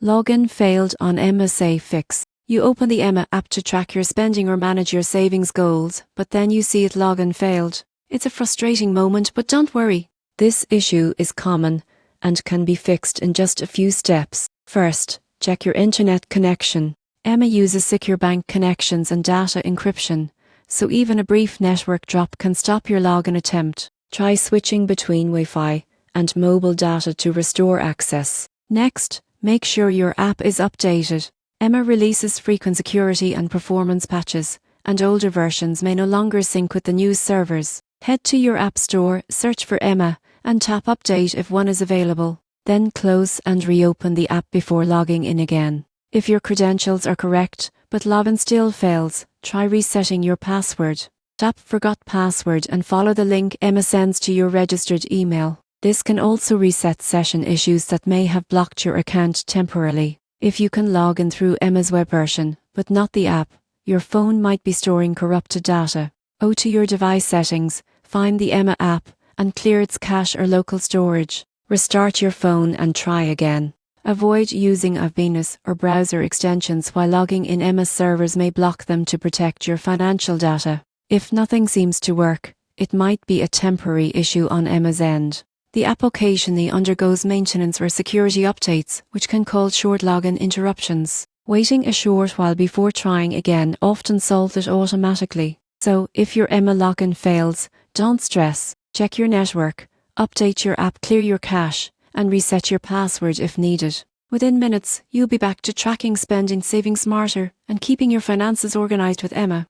Login failed on Emma Save Fix. You open the Emma app to track your spending or manage your savings goals, but then you see it login failed. It's a frustrating moment, but don't worry. This issue is common and can be fixed in just a few steps. First, check your internet connection. Emma uses secure bank connections and data encryption, so even a brief network drop can stop your login attempt. Try switching between Wi-Fi and mobile data to restore access. Next, make sure your app is updated. Emma releases frequent security and performance patches, and older versions may no longer sync with the new servers. Head to your app store, search for Emma, and tap Update if one is available. Then close and reopen the app before logging in again. If your credentials are correct, but login still fails, try resetting your password. Tap Forgot Password and follow the link Emma sends to your registered email. This can also reset session issues that may have blocked your account temporarily. If you can log in through Emma's web version, but not the app, your phone might be storing corrupted data. Go to your device settings, find the Emma app, and clear its cache or local storage. Restart your phone and try again. Avoid using Venus or browser extensions while logging in. Emma's servers may block them to protect your financial data. If nothing seems to work, it might be a temporary issue on Emma's end. The app occasionally undergoes maintenance or security updates, which can cause short login interruptions. Waiting a short while before trying again often solves it automatically. So, if your Emma login fails, don't stress. Check your network, update your app, clear your cache, and reset your password if needed. Within minutes, you'll be back to tracking spending, saving smarter, and keeping your finances organized with Emma.